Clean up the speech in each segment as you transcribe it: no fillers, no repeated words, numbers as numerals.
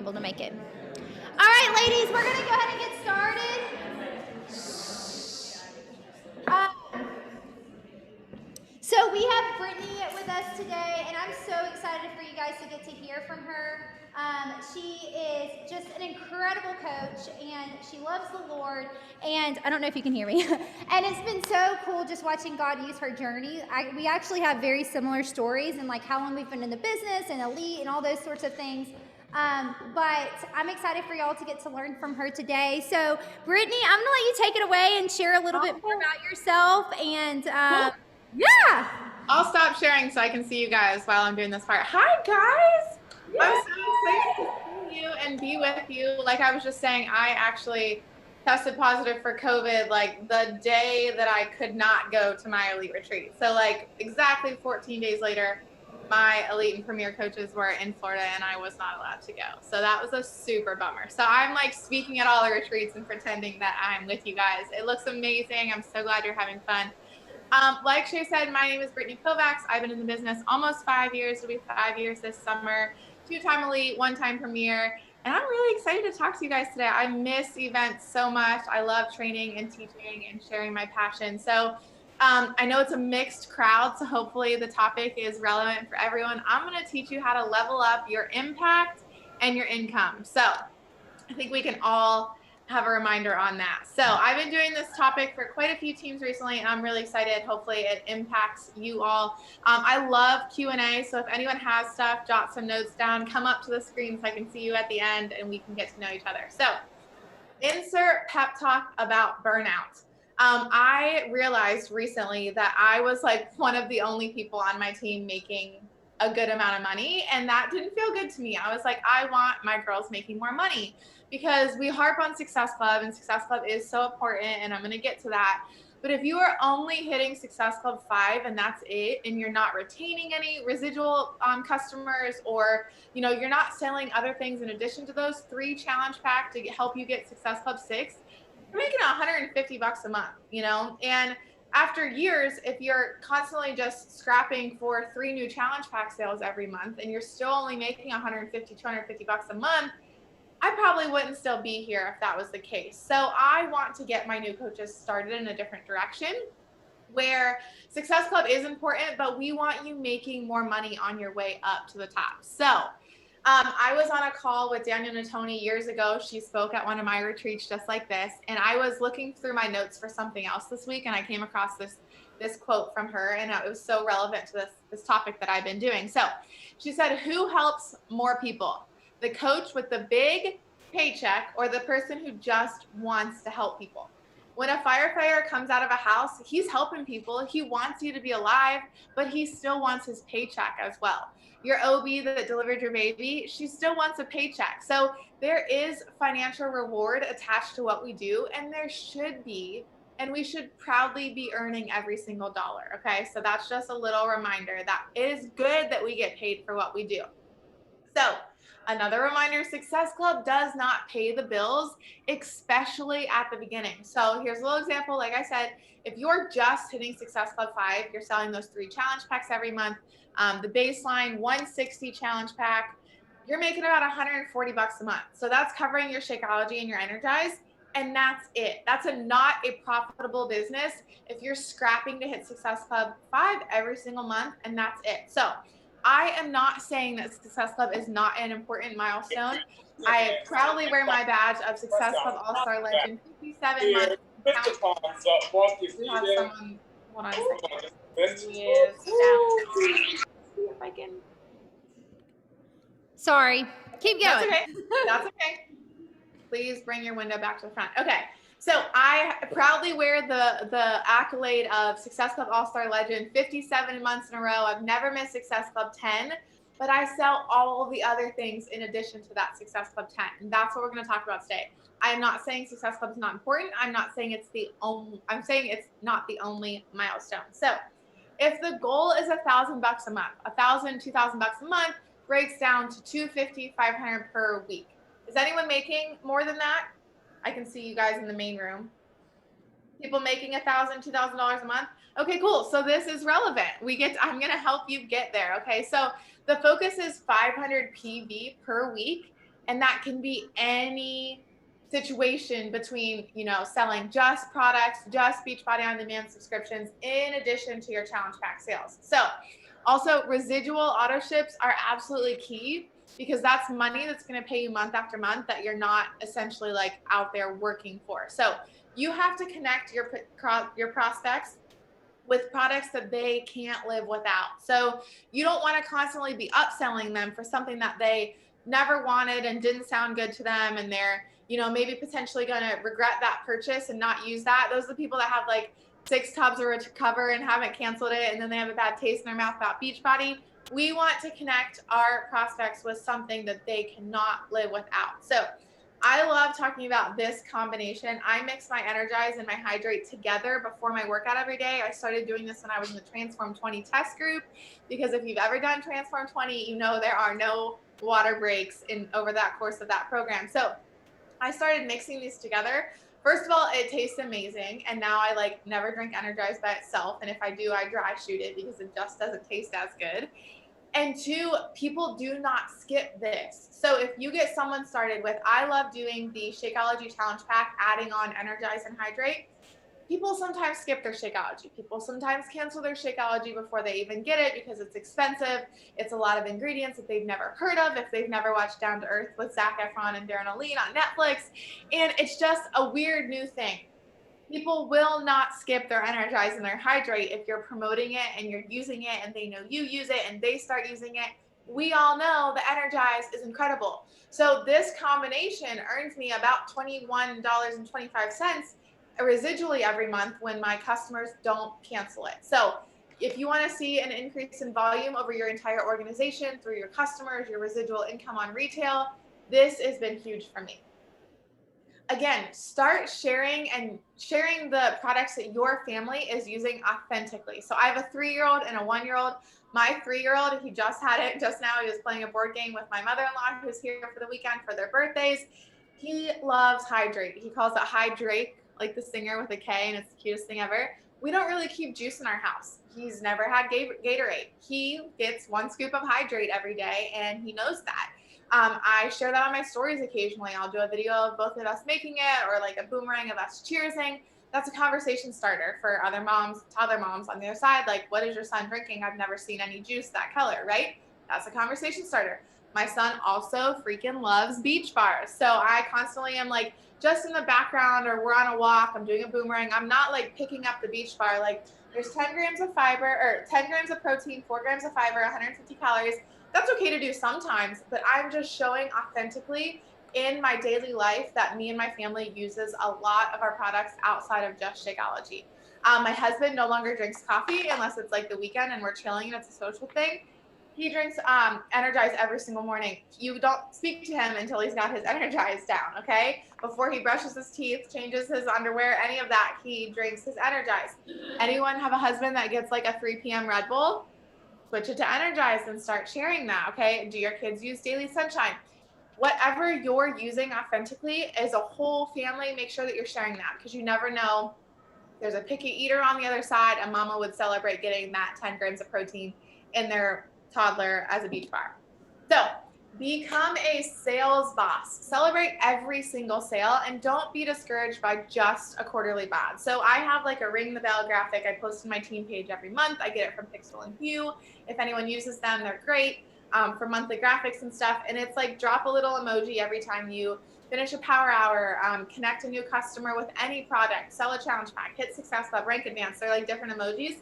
able to make it. All right, ladies, we're going to go ahead and get started. So we have Brittany with us today, and I'm so excited for you guys to get to hear from her. She is just an incredible coach, and she loves the Lord, and I don't know if you can hear me. And it's been so cool just watching God use her journey. We actually have very similar stories and like how long we've been in the business and elite and all those sorts of things. But I'm excited for y'all to get to learn from her today. So Brittany, I'm gonna let you take it away and share a little bit more about yourself. And yeah. I'll stop sharing so I can see you guys while I'm doing this part. Hi guys. Yeah. I'm so excited to see you and be with you. Like I was just saying, I actually tested positive for COVID like the day that I could not go to my elite retreat. So like exactly 14 days later, my elite and premier coaches were in Florida and I was not allowed to go. So that was a super bummer. So I'm like speaking at all the retreats and pretending that I'm with you guys. It looks amazing. I'm so glad you're having fun. Like Shay said, my name is Brittany Kovac. I've been in the business almost 5 years. It'll be 5 years this summer. 2-time elite, 1-time premier. And I'm really excited to talk to you guys today. I miss events so much. I love training and teaching and sharing my passion. So I know it's a mixed crowd, so hopefully the topic is relevant for everyone. I'm going to teach you how to level up your impact and your income. So I think we can all have a reminder on that. So I've been doing this topic for quite a few teams recently, and I'm really excited. Hopefully it impacts you all. I love Q&A, so if anyone has stuff, jot some notes down, come up to the screen so I can see you at the end and we can get to know each other. So insert pep talk about burnout. I realized recently that I was like one of the only people on my team making a good amount of money, and that didn't feel good to me. I was like, I want my girls making more money, because we harp on Success Club, and Success Club is so important, and I'm going to get to that. But if you are only hitting Success Club 5 and that's it, and you're not retaining any residual customers, or you're not selling other things in addition to those 3 challenge pack to help you get Success Club 6, you're making $150 a month, and after years, if you're constantly just scrapping for 3 new challenge pack sales every month and you're still only making $150, $250 a month, I probably wouldn't still be here if that was the case. So I want to get my new coaches started in a different direction, where Success Club is important, but we want you making more money on your way up to the top. So I was on a call with Danielle Natoni years ago. She spoke at one of my retreats just like this, and I was looking through my notes for something else this week, and I came across this quote from her, and it was so relevant to this topic that I've been doing. So she said, who helps more people? The coach with the big paycheck or the person who just wants to help people? When a firefighter comes out of a house, he's helping people. He wants you to be alive, but he still wants his paycheck as well. Your OB that delivered your baby, she still wants a paycheck. So there is financial reward attached to what we do, and there should be, and we should proudly be earning every single dollar, okay? So that's just a little reminder that it is good that we get paid for what we do. So another reminder, Success Club does not pay the bills, especially at the beginning. So here's a little example. Like I said, if you're just hitting Success Club 5, you're selling those 3 challenge packs every month. The baseline 160 challenge pack, you're making about $140 a month. So that's covering your Shakeology and your Energize, and that's it. That's not a profitable business if you're scrapping to hit Success Club 5 every single month, and that's it. So I am not saying that Success Club is not an important milestone. I proudly wear my badge of Success Club All-Star Legend, 57 months. We have someone, hold on a second. See if I can. Sorry, keep going. That's okay. Please bring your window back to the front. Okay. So I proudly wear the accolade of Success Club All-Star Legend 57 months in a row. I've never missed Success Club 10, but I sell all of the other things in addition to that Success Club 10. And that's what we're going to talk about today. I am not saying Success Club is not important. I'm not saying it's the only, I'm saying it's not the only milestone. So if the goal is $1,000 a month, $1,000, $2,000 a month breaks down to $250, $500 per week. Is anyone making more than that? I can see you guys in the main room. People making $1,000, $2,000 a month. Okay, cool. So this is relevant. I'm going to help you get there. Okay. So the focus is 500 PV per week. And that can be any situation between, you know, selling just products, just Beachbody On Demand subscriptions, in addition to your challenge pack sales. So also residual auto ships are absolutely key, because that's money that's going to pay you month after month that you're not essentially like out there working for. So you have to connect your prospects with products that they can't live without. So you don't want to constantly be upselling them for something that they never wanted and didn't sound good to them, and they're, you know, maybe potentially going to regret that purchase and not use that. Those are the people that have like 6 tubs of Recover and haven't canceled it, and then they have a bad taste in their mouth about Beachbody. We want to connect our prospects with something that they cannot live without. So I love talking about this combination. I mix my Energize and my Hydrate together before my workout every day. I started doing this when I was in the Transform 20 test group, because if you've ever done Transform 20, you know there are no water breaks over that course of that program. So I started mixing these together. First of all, it tastes amazing, and now I like never drink Energize by itself, and if I do, I dry shoot it because it just doesn't taste as good. And 2, people do not skip this. So if you get someone started with, I love doing the Shakeology Challenge Pack, adding on Energize and Hydrate, people sometimes skip their Shakeology. People sometimes cancel their Shakeology before they even get it because it's expensive. It's a lot of ingredients that they've never heard of, if they've never watched Down to Earth with Zac Efron and Darren O'Lean on Netflix. And it's just a weird new thing. People will not skip their Energize and their Hydrate if you're promoting it and you're using it and they know you use it and they start using it. We all know the Energize is incredible. So this combination earns me about $21.25 residually every month when my customers don't cancel it. So if you want to see an increase in volume over your entire organization through your customers, your residual income on retail, this has been huge for me. Again, start sharing the products that your family is using authentically. So I have a 3-year-old and a 1-year-old. My 3-year-old, he just had it just now. He was playing a board game with my mother-in-law, who's here for the weekend for their birthdays. He loves Hydrate. He calls it Hydrate, like the singer with a K, and it's the cutest thing ever. We don't really keep juice in our house. He's never had Gatorade. He gets 1 scoop of Hydrate every day, and he knows that. I share that on my stories occasionally. I'll do a video of both of us making it, or like a boomerang of us cheersing. That's a conversation starter for other moms, toddler moms on the other side. Like, what is your son drinking? I've never seen any juice that color, right? That's a conversation starter. My son also freaking loves beach bars. So I constantly am like just in the background, or we're on a walk, I'm doing a boomerang. I'm not like picking up the beach bar. Like, there's 10 grams of fiber, or 10 grams of protein, 4 grams of fiber, 150 calories. That's okay to do sometimes, but I'm just showing authentically in my daily life that me and my family uses a lot of our products outside of just Shakeology. My husband no longer drinks coffee unless it's like the weekend and we're chilling and it's a social thing. He drinks Energize every single morning. You don't speak to him until he's got his Energize down, okay? Before he brushes his teeth, changes his underwear, any of that, he drinks his Energize. Anyone have a husband that gets like a 3 p.m. Red Bull? Switch it to Energize and start sharing that, okay? Do your kids use Daily Sunshine? Whatever you're using authentically as a whole family, make sure that you're sharing that, because you never know. There's a picky eater on the other side, and mama would celebrate getting that 10 grams of protein in their toddler as a beach bar. So become a sales boss. Celebrate every single sale, and don't be discouraged by just a quarterly bod. So I have like a ring the bell graphic I post on my team page every month. I get it from Pixel and Hue. If anyone uses them, they're great for monthly graphics and stuff. And it's like drop a little emoji every time you finish a power hour, connect a new customer with any product, sell a challenge pack, hit Success Club, rank advance. They're like different emojis.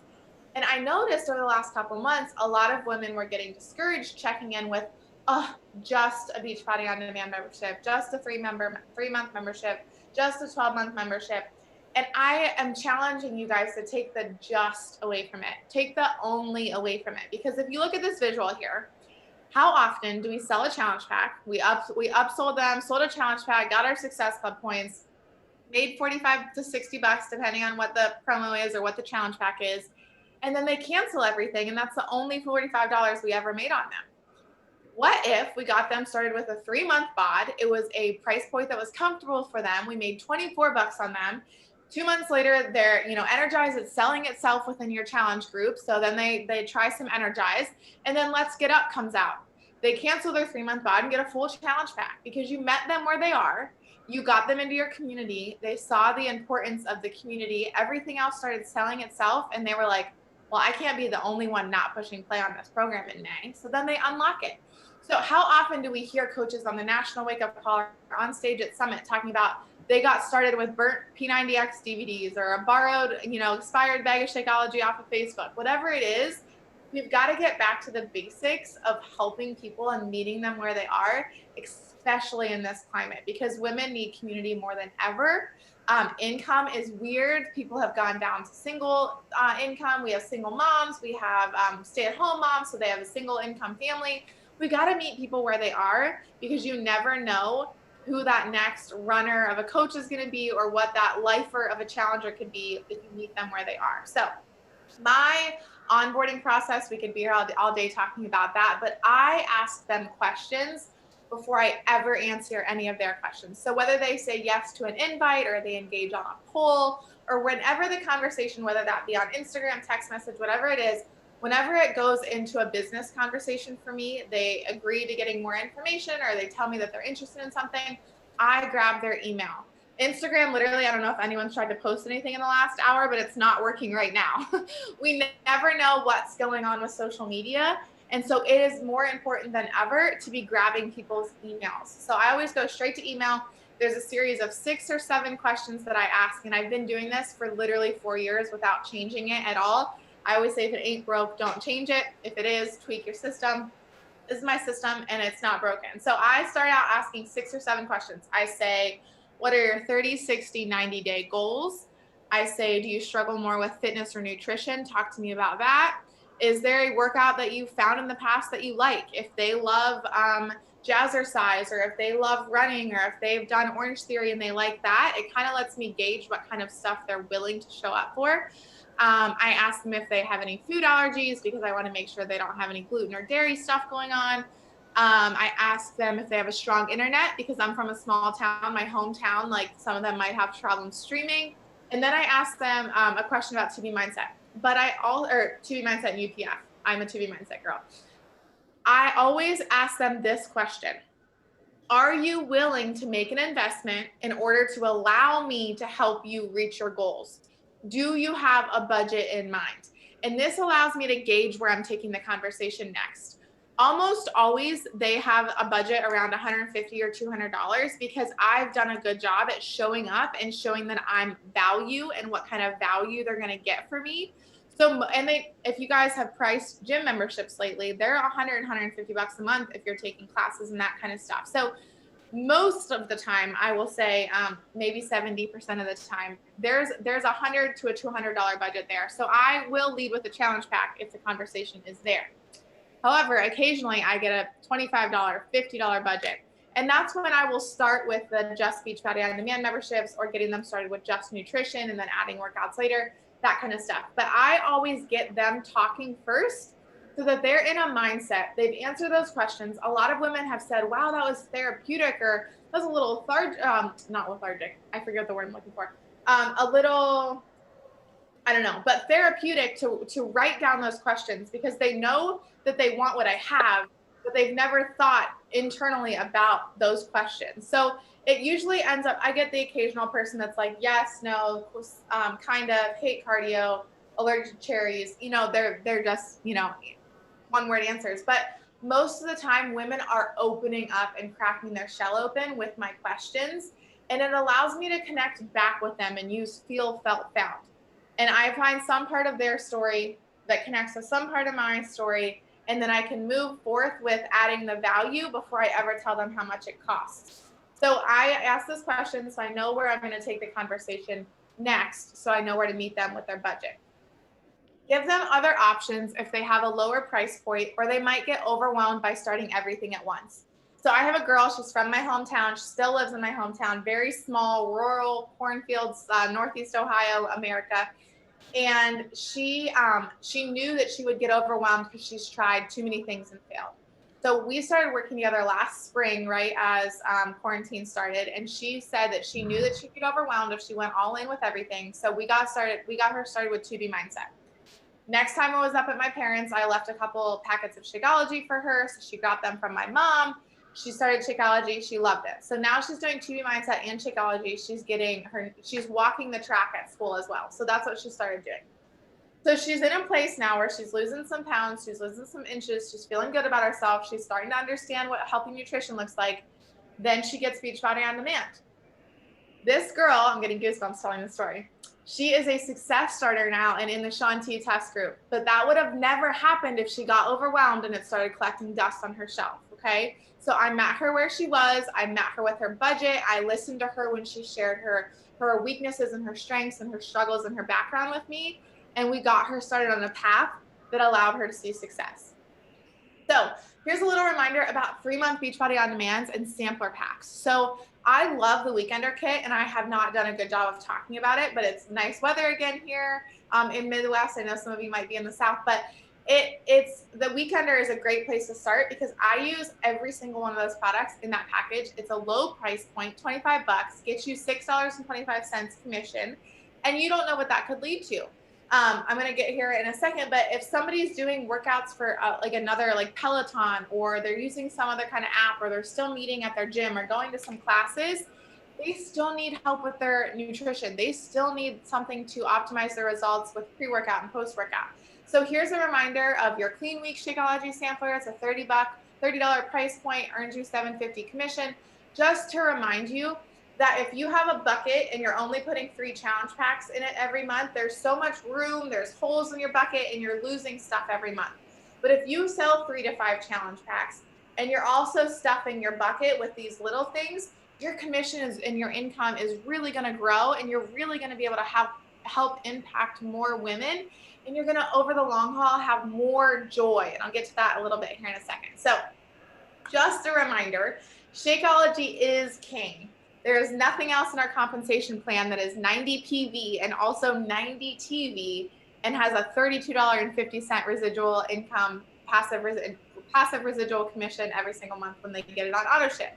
And I noticed over the last couple months, a lot of women were getting discouraged checking in with, oh, just a Beachbody On Demand membership, just a 3-month membership, just a 12-month membership. And I am challenging you guys to take the just away from it. Take the only away from it. Because if you look at this visual here, how often do we sell a challenge pack? We upsold them, sold a challenge pack, got our Success Club points, made 45 to 60 bucks depending on what the promo is or what the challenge pack is. And then they cancel everything, and that's the only $45 we ever made on them. What if we got them started with a 3-month bod? It was a price point that was comfortable for them. We made 24 bucks on them. 2 months later, they're, Energize is selling itself within your challenge group. So then they try some Energize, and then Let's Get Up comes out. they cancel their 3-month bod and get a full challenge pack because you met them where they are. You got them into your community. They saw the importance of the community. Everything else started selling itself. And they were like, well, I can't be the only one not pushing play on this program in May. So then they unlock it. So how often do we hear coaches on the National Wake Up Call or on stage at Summit talking about they got started with burnt P90X DVDs or a borrowed, expired bag of Shakeology off of Facebook, whatever it is. We've got to get back to the basics of helping people and meeting them where they are, especially in this climate, because women need community more than ever. Income is weird. People have gone down to single income. We have single moms. We have stay-at-home moms, so they have a single income family. We got to meet people where they are because you never know who that next runner of a coach is going to be or what that lifer of a challenger could be if you meet them where they are. So my onboarding process, we could be here all day talking about that, but I ask them questions before I ever answer any of their questions. So whether they say yes to an invite or they engage on a poll or whenever the conversation, whether that be on Instagram, text message, whatever it is, whenever it goes into a business conversation for me, they agree to getting more information or they tell me that they're interested in something, I grab their email. Instagram, literally, I don't know if anyone's tried to post anything in the last hour, but it's not working right now. We never know what's going on with social media. And so it is more important than ever to be grabbing people's emails. So I always go straight to email. There's a series of 6 or 7 questions that I ask, and I've been doing this for literally 4 years without changing it at all. I always say if it ain't broke, don't change it. If it is, tweak your system. This is my system and it's not broken. So I start out asking 6 or 7 questions. I say, what are your 30, 60, 90-day goals? I say, do you struggle more with fitness or nutrition? Talk to me about that. Is there a workout that you found in the past that you like? If they love jazzercise, or if they love running, or if they've done Orange Theory and they like that, it kind of lets me gauge what kind of stuff they're willing to show up for. I ask them if they have any food allergies because I want to make sure they don't have any gluten or dairy stuff going on. I ask them if they have a strong internet because I'm from a small town, my hometown, like some of them might have problems streaming. And then I ask them a question about 2B mindset, or 2B mindset and UPF. I'm a 2B mindset girl. I always ask them this question. Are you willing to make an investment in order to allow me to help you reach your goals? Do you have a budget in mind? And this allows me to gauge where I'm taking the conversation next. Almost always they have a budget around $150 or $200 because I've done a good job at showing up and showing that I'm value and what kind of value they're going to get for me. So, if you guys have priced gym memberships lately, they're $100, $150 a month if you're taking classes and that kind of stuff. So most of the time, I will say maybe 70% of the time, there's $100 to a $200 budget there. So I will lead with a challenge pack if the conversation is there. However, occasionally I get a $25, $50 budget. And that's when I will start with the Just Beachbody On Demand memberships or getting them started with Just Nutrition and then adding workouts later, that kind of stuff. But I always get them talking first so that they're in a mindset. They've answered those questions. A lot of women have said, wow, that was therapeutic, or that was a little not lethargic. I forget the word I'm looking for. A little, I don't know, but therapeutic to write down those questions because they know that they want what I have, but they've never thought internally about those questions. So it usually ends up, I get the occasional person that's like, yes, no, kind of, hate cardio, allergic to cherries. They're just, one word answers. But most of the time, women are opening up and cracking their shell open with my questions. And it allows me to connect back with them and use feel, felt, found. And I find some part of their story that connects with some part of my story. And then I can move forth with adding the value before I ever tell them how much it costs. So I ask this question so I know where I'm going to take the conversation next, so I know where to meet them with their budget. Give them other options if they have a lower price point or they might get overwhelmed by starting everything at once. So I have a girl, she's from my hometown. She still lives in my hometown, very small, rural cornfields, Northeast Ohio, America. And she knew that she would get overwhelmed because she's tried too many things and failed. So we started working together last spring, right as quarantine started. And she said that she knew that she'd get overwhelmed if she went all in with everything. So we got her started with 2B Mindset. Next time I was up at my parents', I left a couple packets of Shakeology for her. So she got them from my mom. She started Shakeology. She loved it. So now she's doing TV Mindset and Shakeology. She's walking the track at school as well. So that's what she started doing. So she's in a place now where she's losing some pounds, she's losing some inches, she's feeling good about herself, she's starting to understand what healthy nutrition looks like. Then she gets Beachbody On Demand. This girl, I'm getting goosebumps telling the story. She is a success starter now and in the Shaun T test group. But that would have never happened if she got overwhelmed and it started collecting dust on her shelf, okay? So I met her where she was. I met her with her budget. I listened to her when she shared her weaknesses and her strengths and her struggles and her background with me. And we got her started on a path that allowed her to see success. So here's a little reminder about 3-month Beachbody On Demands and sampler packs. So I love the Weekender kit, and I have not done a good job of talking about it, but it's nice weather again here in Midwest. I know some of you might be in the South, but it's the Weekender is a great place to start because I use every single one of those products in that package. It's a low price point, $25, gets you $6.25 commission, and you don't know what that could lead to. I'm going to get here in a second, but if somebody's doing workouts for like another like Peloton, or they're using some other kind of app, or they're still meeting at their gym or going to some classes, they still need help with their nutrition. They still need something to optimize their results with pre-workout and post-workout. So here's a reminder of your Clean Week Shakeology sampler. It's a $30 price point, earns you $7.50 commission. Just to remind you that if you have a bucket and you're only putting 3 challenge packs in it every month, there's so much room, there's holes in your bucket, and you're losing stuff every month. But if you sell 3 to 5 challenge packs and you're also stuffing your bucket with these little things, your commission and your income is really going to grow, and you're really going to be able to help impact more women, and you're going to, over the long haul, have more joy. And I'll get to that a little bit here in a second. So just a reminder, Shakeology is king. There is nothing else in our compensation plan that is 90 PV and also 90 TV and has a $32.50 residual income, passive residual commission every single month when they get it on auto ship.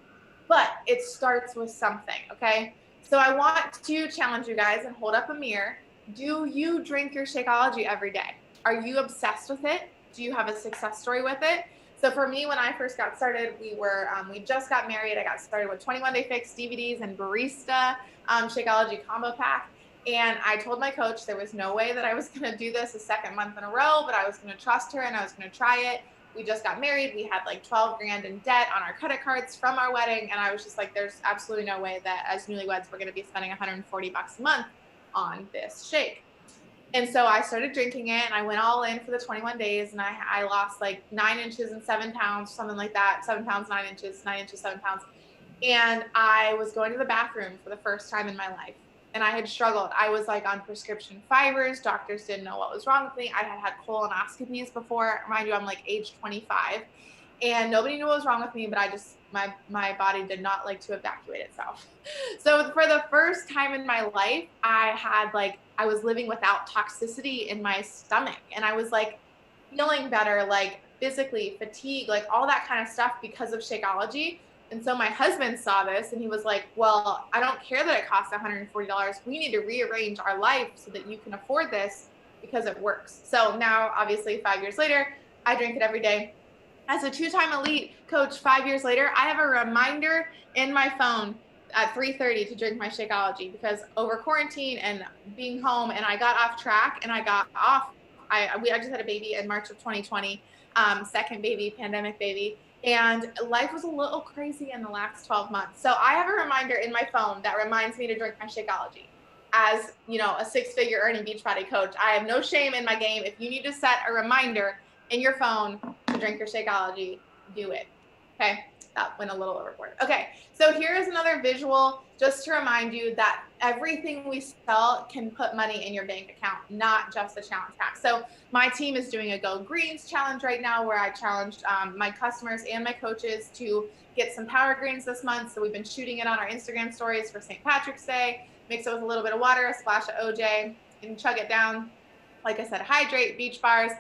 But it starts with something, okay? So I want to challenge you guys and hold up a mirror. Do you drink your Shakeology every day? Are you obsessed with it? Do you have a success story with it? So for me, when I first got started, we just got married. I got started with 21 Day Fix DVDs and Barista Shakeology combo pack. And I told my coach there was no way that I was going to do this a second month in a row, but I was going to trust her and I was going to try it. We just got married. We had like 12 grand in debt on our credit cards from our wedding. And I was just like, there's absolutely no way that as newlyweds, we're going to be spending $140 a month on this shake. And so I started drinking it, and I went all in for the 21 days, and I lost like 9 inches and 7 pounds, something like that. 7 pounds, 9 inches, 9 inches, 7 pounds. And I was going to the bathroom for the first time in my life. And I had struggled. I was like on prescription fibers. Doctors didn't know what was wrong with me. I had had colonoscopies before. Mind you, I'm like age 25. And nobody knew what was wrong with me, but my body did not like to evacuate itself. So for the first time in my life, I was living without toxicity in my stomach. And I was like feeling better, like physically, fatigue, like all that kind of stuff because of Shakeology. And so my husband saw this and he was like, well, I don't care that it costs $140. We need to rearrange our life so that you can afford this because it works. So now, obviously, 5 years later, I drink it every day. As a 2-time elite coach 5 years later, I have a reminder in my phone at 3:30 to drink my Shakeology because over quarantine and being home, and I got off track and I got off. I just had a baby in March of 2020, second baby, pandemic baby, and life was a little crazy in the last 12 months. So I have a reminder in my phone that reminds me to drink my Shakeology. As you know, a 6-figure earning Beachbody coach, I have no shame in my game. If you need to set a reminder in your phone to drink your Shakeology, do it. Okay, that went a little overboard. Okay, so here is another visual just to remind you that everything we sell can put money in your bank account, not just the challenge pack. So my team is doing a Go Greens challenge right now where I challenged my customers and my coaches to get some power greens this month. So we've been shooting it on our Instagram stories for St. Patrick's Day. Mix it with a little bit of water, a splash of OJ, and chug it down. Like I said, hydrate, beach bars.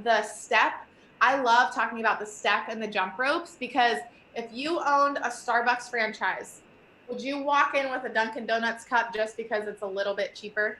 The step, I love talking about the step and the jump ropes because if you owned a Starbucks franchise, would you walk in with a Dunkin' Donuts cup just because it's a little bit cheaper?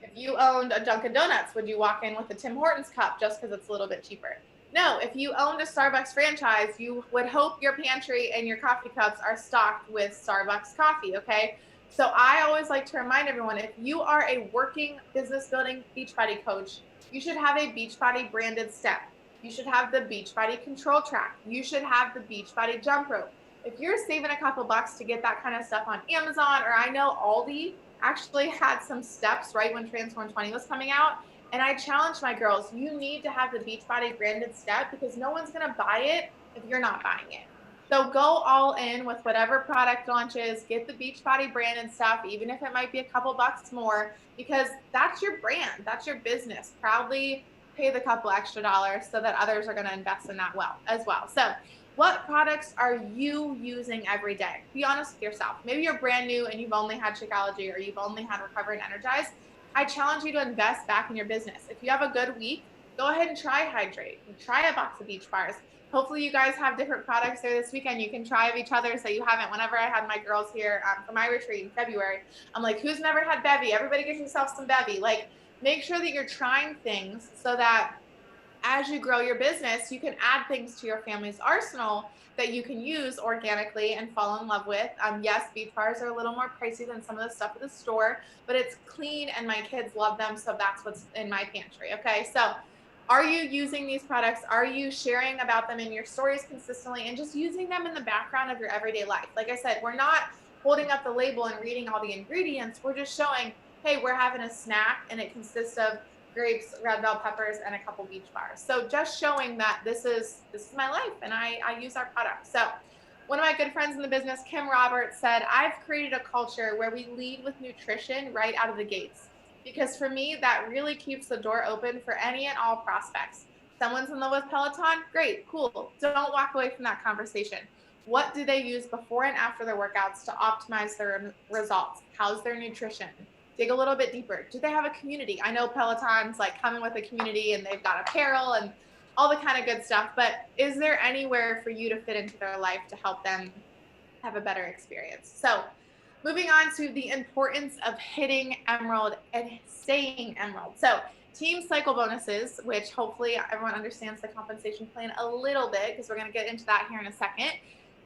If you owned a Dunkin' Donuts, would you walk in with a Tim Hortons cup just because it's a little bit cheaper? No, if you owned a Starbucks franchise, you would hope your pantry and your coffee cups are stocked with Starbucks coffee, okay? So I always like to remind everyone, if you are a working business building Beachbody coach, you should have a Beachbody branded step. You should have the Beachbody control track. You should have the Beachbody jump rope. If you're saving a couple bucks to get that kind of stuff on Amazon, or I know Aldi actually had some steps right when Transform 20 was coming out. And I challenged my girls, you need to have the Beachbody branded step because no one's going to buy it if you're not buying it. So go all in with whatever product launches, get the Beachbody branded stuff, even if it might be a couple bucks more, because that's your brand, that's your business. Proudly pay the couple extra dollars so that others are going to invest in that as well. So what products are you using every day? Be honest with yourself. Maybe you're brand new and you've only had Shakeology or you've only had Recover and Energize. I challenge you to invest back in your business. If you have a good week, go ahead and try Hydrate. Try a box of beach bars. Hopefully you guys have different products there this weekend. You can try of each other's that you haven't. Whenever I had my girls here for my retreat in February, I'm like, who's never had Bevy? Everybody get yourself some Bevy. Like, make sure that you're trying things so that as you grow your business, you can add things to your family's arsenal that you can use organically and fall in love with. Yes, beach bars are a little more pricey than some of the stuff at the store, but it's clean and my kids love them. So that's what's in my pantry. Okay. So are you using these products? Are you sharing about them in your stories consistently and just using them in the background of your everyday life? Like I said, we're not holding up the label and reading all the ingredients. We're just showing, hey, we're having a snack and it consists of grapes, red bell peppers, and a couple beach bars. So just showing that this is my life and I use our products. So one of my good friends in the business, Kim Roberts, said, I've created a culture where we lead with nutrition right out of the gates. Because for me, that really keeps the door open for any and all prospects. Someone's in love with Peloton, great, cool. Don't walk away from that conversation. What do they use before and after their workouts to optimize their results? How's their nutrition? Dig a little bit deeper. Do they have a community? I know Peloton's like coming with a community and they've got apparel and all the kind of good stuff, but is there anywhere for you to fit into their life to help them have a better experience? So moving on to the importance of hitting Emerald and staying Emerald. So team cycle bonuses, which hopefully everyone understands the compensation plan a little bit because we're going to get into that here in a second.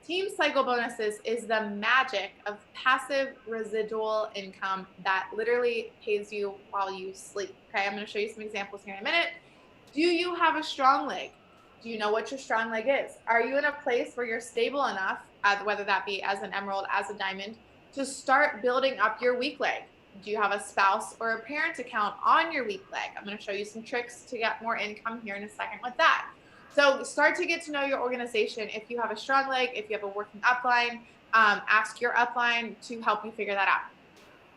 Team cycle bonuses is the magic of passive residual income that literally pays you while you sleep. Okay, I'm going to show you some examples here in a minute. Do you have a strong leg? Do you know what your strong leg is? Are you in a place where you're stable enough, whether that be as an emerald, as a diamond, to start building up your weak leg? Do you have a spouse or a parent account on your weak leg? I'm going to show you some tricks to get more income here in a second with that. So start to get to know your organization. If you have a strong leg, if you have a working upline, ask your upline to help you figure that out.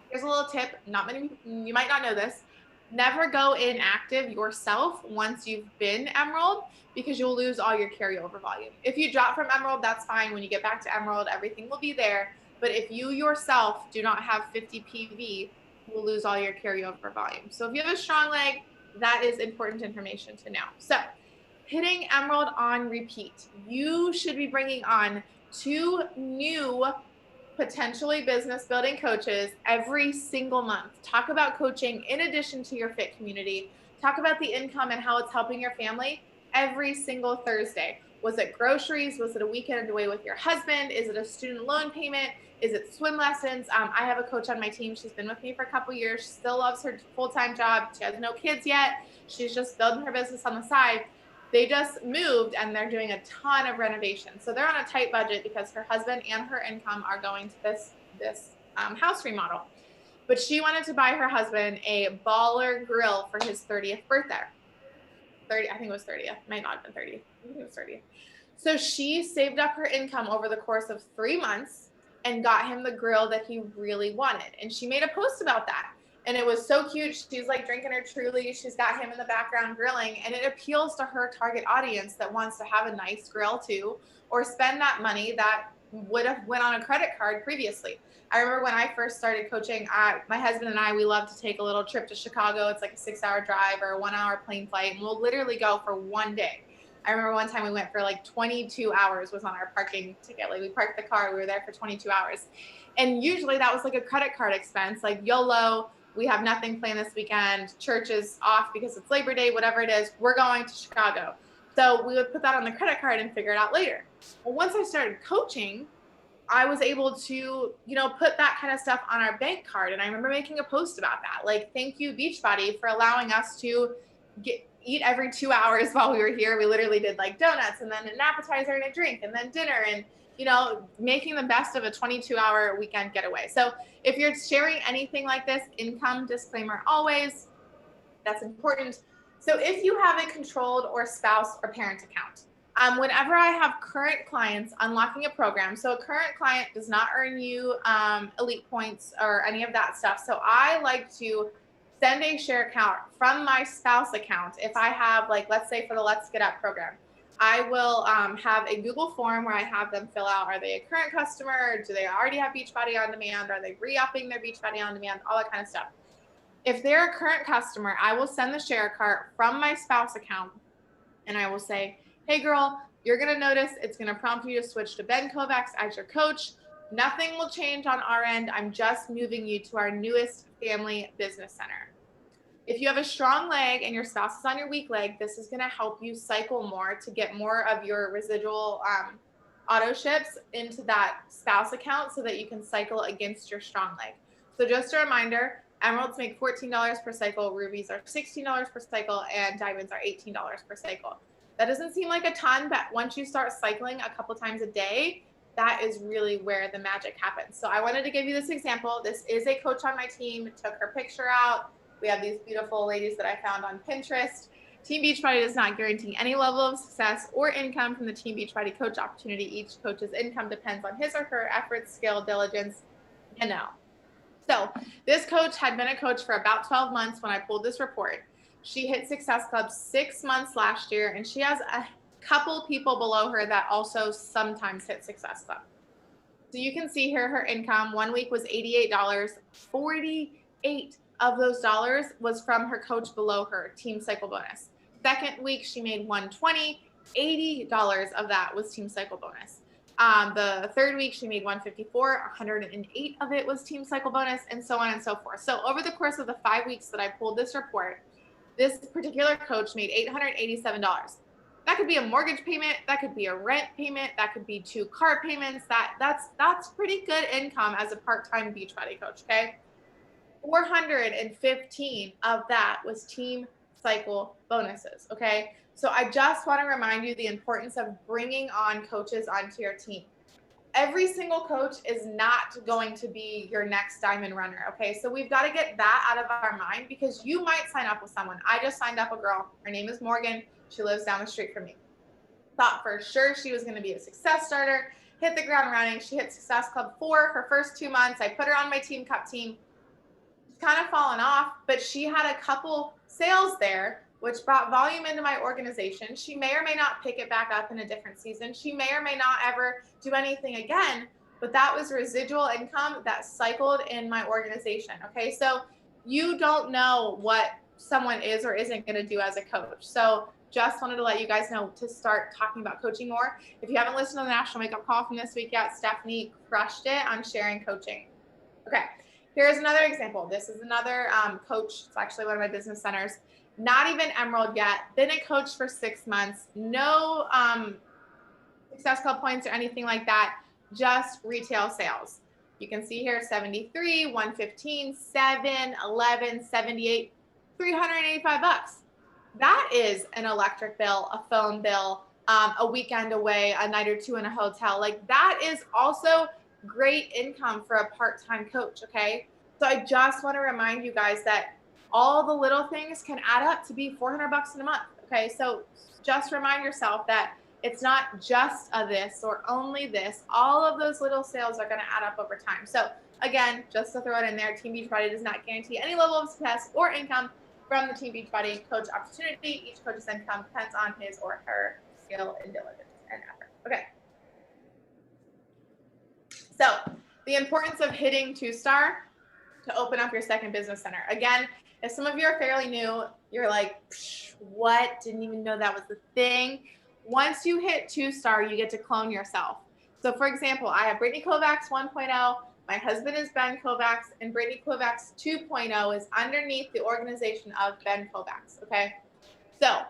Here's a little tip. Not many, you might not know this. Never go inactive yourself once you've been Emerald because you'll lose all your carryover volume. If you drop from Emerald, that's fine. When you get back to Emerald, everything will be there. But if you yourself do not have 50 PV, you will lose all your carryover volume. So if you have a strong leg, that is important information to know. So hitting Emerald on repeat. You should be bringing on 2 new potentially business building coaches every single month. Talk about coaching in addition to your fit community. Talk about the income and how it's helping your family every single Thursday. Was it groceries? Was it a weekend away with your husband? Is it a student loan payment? Is it swim lessons? I have a coach on my team. She's been with me for a couple years. She still loves her full-time job. She has no kids yet. She's just building her business on the side. They just moved and they're doing a ton of renovations. So they're on a tight budget because her husband and her income are going to this house remodel. But she wanted to buy her husband a baller grill for his 30th birthday. I think it was 30th. Might not have been 30th. I think it was 30th. So she saved up her income over the course of 3 months and got him the grill that he really wanted. And she made a post about that. And it was so cute. She's like drinking her Truly. She's got him in the background grilling. And it appeals to her target audience that wants to have a nice grill too, or spend that money that would have went on a credit card previously. I remember when I first started coaching, my husband and I, we love to take a little trip to Chicago. It's like a 6-hour drive or a 1-hour plane flight. And we'll literally go for one day. I remember one time we went for like 22 hours was on our parking ticket. Like we parked the car, we were there for 22 hours. And usually that was like a credit card expense, like YOLO. we have nothing planned this weekend, church is off because it's Labor Day, whatever it is, we're going to Chicago. So we would put that on the credit card and figure it out later. Well, once I started coaching, I was able to, put that kind of stuff on our bank card. And I remember making a post about that. Like, thank you, Beachbody, for allowing us to eat every 2 hours while we were here. We literally did like donuts and then an appetizer and a drink and then dinner and, making the best of a 22-hour weekend getaway. So if you're sharing anything like this, income disclaimer always, that's important. So if you have a controlled or spouse or parent account, whenever I have current clients unlocking a program, so a current client does not earn you elite points or any of that stuff. So I like to send a share account from my spouse account. If I have, like, let's say for the Let's Get Up program, I will have a Google form where I have them fill out, are they a current customer? Do they already have Beachbody On Demand? Are they re-upping their Beachbody On Demand? All that kind of stuff. If they're a current customer, I will send the share cart from my spouse account and I will say, hey girl, you're going to notice it's going to prompt you to switch to Ben Kovac as your coach. Nothing will change on our end. I'm just moving you to our newest family business center. If you have a strong leg and your spouse is on your weak leg, this is going to help you cycle more to get more of your residual auto ships into that spouse account so that you can cycle against your strong leg. So just a reminder, emeralds make $14 per cycle, rubies are $16 per cycle, and diamonds are $18 per cycle. That doesn't seem like a ton, but once you start cycling a couple times a day, that is really where the magic happens. So I wanted to give you this example. This is a coach on my team, took her picture out. We have these beautiful ladies that I found on Pinterest. Team Beachbody does not guarantee any level of success or income from the Team Beachbody coach opportunity. Each coach's income depends on his or her efforts, skill, diligence, So this coach had been a coach for about 12 months when I pulled this report. She hit Success Club 6 months last year, and she has a couple people below her that also sometimes hit Success Club. So you can see here her income. 1 week was $88. 48 of those dollars was from her coach below her, Team Cycle Bonus. Second week, she made $120. $80 of that was Team Cycle Bonus. The third week, she made $154. 108 of it was Team Cycle Bonus, and so on and so forth. So over the course of the 5 weeks that I pulled this report, this particular coach made $887. That could be a mortgage payment. That could be a rent payment. That could be 2 car payments. That's pretty good income as a part-time Beachbody coach, okay? 415 of that was Team Cycle bonuses, okay? So I just want to remind you the importance of bringing on coaches onto your team. Every single coach is not going to be your next diamond runner, okay? So we've got to get that out of our mind because you might sign up with someone. I just signed up a girl. Her name is Morgan. She lives down the street from me. Thought for sure she was going to be a success starter, hit the ground running. She hit Success Club 4 her first 2 months. I put her on my Team Cup team. She's kind of fallen off, but she had a couple sales there, which brought volume into my organization. She may or may not pick it back up in a different season. She may or may not ever do anything again, but that was residual income that cycled in my organization, okay? So you don't know what someone is or isn't going to do as a coach. So just wanted to let you guys know to start talking about coaching more. If you haven't listened to the National Makeup Call from this week yet, Stephanie crushed it on sharing coaching. Okay, here's another example. This is another coach. It's actually one of my business centers. Not even Emerald yet. Been a coach for 6 months. No Success Club points or anything like that. Just retail sales. You can see here 73, 115, 7, 11, 78, $385. That is an electric bill, a phone bill, a weekend away, a night or two in a hotel. Like that is also great income for a part-time coach, okay? So I just want to remind you guys that all the little things can add up to be $400 in a month, okay? So just remind yourself that it's not just a this or only this. All of those little sales are going to add up over time. So again, just to throw it in there, Team Beachbody does not guarantee any level of success or income from the Team Beachbody coach opportunity. Each coach's income depends on his or her skill and diligence and effort. Okay. So the importance of hitting 2-star to open up your second business center. Again, if some of you are fairly new, you're like, what? Didn't even know that was the thing. Once you hit 2-star, you get to clone yourself. So for example, I have Brittany Kovac 1.0, My husband is Ben Kovac, and Brittany Kovac 2.0 is underneath the organization of Ben Kovac, okay? So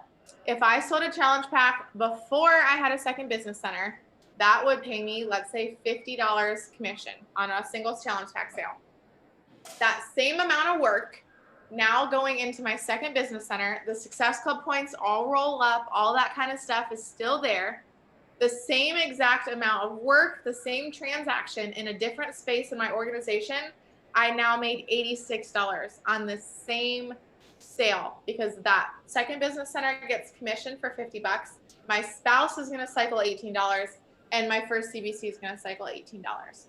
if I sold a challenge pack before I had a second business center, that would pay me, let's say, $50 commission on a single challenge pack sale. That same amount of work now going into my second business center, the Success Club points all roll up, all that kind of stuff is still there. The same exact amount of work, the same transaction in a different space in my organization, I now made $86 on the same sale because that second business center gets commission for 50 bucks. My spouse is going to cycle $18 and my first CBC is going to cycle $18.